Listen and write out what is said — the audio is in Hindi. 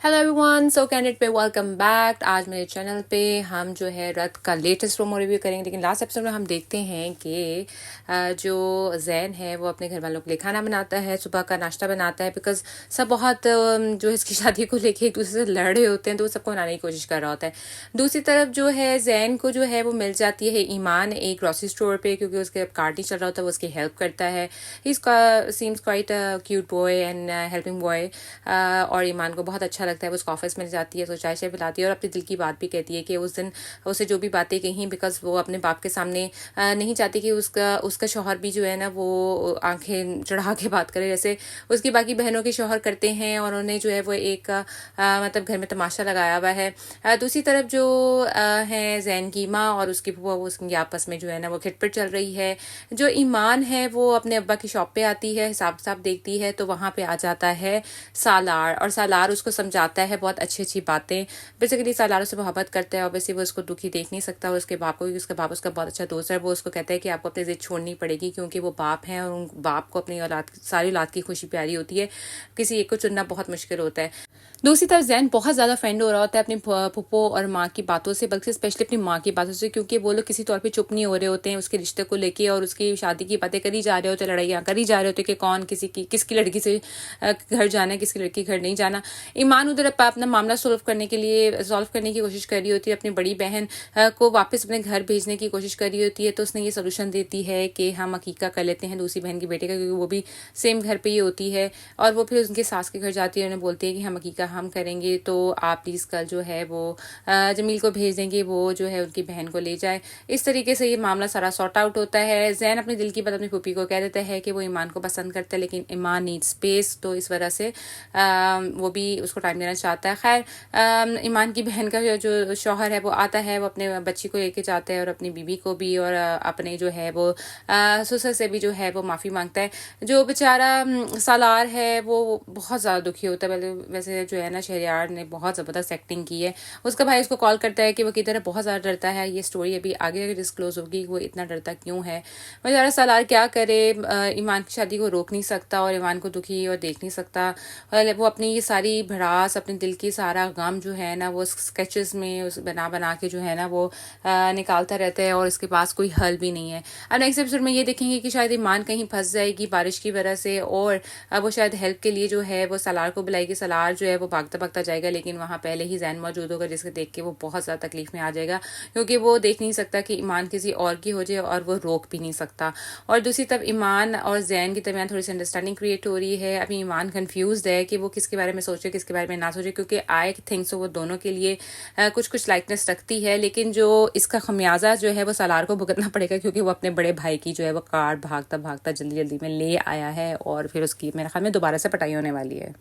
हेलो एवरीवन, सो कैंडिडेट पे वेलकम बैक। आज मेरे चैनल पे हम जो है रथ का लेटेस्ट प्रोमो रिव्यू करेंगे। लेकिन लास्ट एपिसोड में हम देखते हैं कि जो जैन है वो अपने घर वालों के लिए खाना बनाता है, सुबह का नाश्ता बनाता है, बिकॉज सब बहुत जो इसकी शादी को लेके एक दूसरे से लड़ रहे होते हैं, तो वो सबको मनाने की कोशिश कर रहा होता है। दूसरी तरफ जो है जैन को जो है वो मिल जाती है ईमान एक ग्रॉसरी स्टोर पे, क्योंकि उसके कार्ड नहीं चल रहा होता, वो उसकी हेल्प करता है। ही seems quite cute boy and helping boy. और ईमान को बहुत अच्छा लगता है। वो उसको ऑफिस में जाती है, तो चाय शाय पिलाती है और अपने दिल की बात भी कहती है कि उस दिन उसे जो भी बातें कही, बिकॉज वो अपने बाप के सामने नहीं चाहती कि उसका उसका शौहर भी जो है ना वो आंखें चढ़ा के बात करे, जैसे उसकी बाकी बहनों के शौहर करते हैं। और उन्हें जो है वो एक मतलब घर में तमाशा लगाया हुआ है। दूसरी तरफ जो है जैन की माँ और उसकी फूफा, वो उसकी आपस में जो है ना वो खिटपिट चल रही है। जो ईमान है वो अपने अब्बा की शॉप पे आती है, हिसाब किताब देखती है, तो वहाँ पे आ जाता है सालार। और सालार उसको समझाता है बहुत अच्छी अच्छी बातें। बेसिकली सालार उससे मोहब्बत करता है। ऑब्वियसली वो उसको दुखी देख नहीं सकता, और उसके बाप को, क्योंकि उसका बाप उसका बहुत अच्छा दोस्त है। वो उसको कहता है कि आपको अपनी जिद छोड़नी पड़ेगी, क्योंकि वो बाप हैं और उन बाप को अपनी औलाद, सारी औलाद की खुशी प्यारी होती है। किसी एक को चुनना बहुत मुश्किल होता है। दूसरी तरफ जैन बहुत ज्यादा फ्रेंड हो रहा होता है अपनी फूफो और माँ की बातों से, बल्कि स्पेशली अपनी माँ की बातों से, क्योंकि वो लोग किसी तौर पे चुप नहीं हो रहे होते हैं उसके रिश्ते को लेके, और उसकी शादी की बातें करी जा रहे होते, लड़ाइयाँ करी जा रहे होते कि कौन किसकी लड़की से घर जाना है, किसकी लड़की घर नहीं जाना। ईमान उधर अपना मामला सॉल्व करने की कोशिश कर रही होती है। अपनी बड़ी बहन को वापस अपने घर भेजने की कोशिश कर रही होती है, तो उसने ये सोल्यूशन देती है कि हम अकीका कर लेते हैं दूसरी बहन के बेटे का, क्योंकि वो भी सेम घर पे ही होती है। और वो फिर उनके सास के घर जाती है, उन्हें बोलती है कि हम अकीका हम करेंगे, तो आप प्लीज़ कल जो है वो जमील को भेज देंगे, वो जो है उनकी बहन को ले जाए। इस तरीके से ये मामला सारा सॉर्ट आउट होता है। जैन अपने दिल की बात अपनी पुप्पी को कह देता है कि वो ईमान को पसंद करता है, लेकिन ईमान नीड स्पेस, तो इस वजह से वो भी उसको टाइम देना चाहता है। खैर ईमान की बहन का जो शौहर है वो आता है, वो अपने बच्ची को लेके जाता है और अपनी बीवी को भी, और अपने जो है वो ससुर से भी जो है वो माफ़ी मांगता है। जो बेचारा सालार है वो बहुत ज़्यादा दुखी होता है। वैसे जो है ना शहरयार ने बहुत ज़बरदस्त एक्टिंग की है। उसका भाई उसको कॉल करता है कि वो किधर है, बहुत ज़्यादा डरता है। ये स्टोरी अभी आगे डिस्क्लोज होगी वो इतना डरता क्यों है। बेचारा सालार क्या करे, ईमान की शादी को रोक नहीं सकता और ईमान को दुखी और देख नहीं सकता। और वो अपनी ये सारी भड़ास, अपने दिल की सारा गम जो है ना वो स्केचेस में उस बना के जो है ना वो निकालता रहता है, और इसके पास कोई हल भी नहीं है। अब नेक्स्ट एपिसोड में ये देखेंगे कि शायद ईमान कहीं फंस जाएगी बारिश की वजह से, और वो शायद हेल्प के लिए जो है वो सालार को बुलाएगी। सालार जो है वो भागता भागता जाएगा, लेकिन वहाँ पहले ही जैन मौजूद होगा, जिसके देख के वो बहुत ज़्यादा तकलीफ में आ जाएगा, क्योंकि वो देख नहीं सकता कि ईमान किसी और की हो जाए, और वो रोक भी नहीं सकता। और दूसरी तरफ ईमान और जैन के दरमियान थोड़ी सी अंडरस्टैंडिंग क्रिएट हो रही है। अभी ईमान कंफ्यूज है कि वो किसके बारे में सोचे, किसके बारे में ना सोचे, क्योंकि आई थिंक सो वो दोनों के लिए कुछ कुछ लाइकनेस रखती है। लेकिन जो इसका खमियाजा जो है वो सालार को भुगतना पड़ेगा, क्योंकि वो अपने बड़े भाई की जो है वो कार्ड भागता भागता जल्दी जल्दी में ले आया है, और फिर उसकी मेरे ख्याल में दोबारा से पटाई होने वाली है।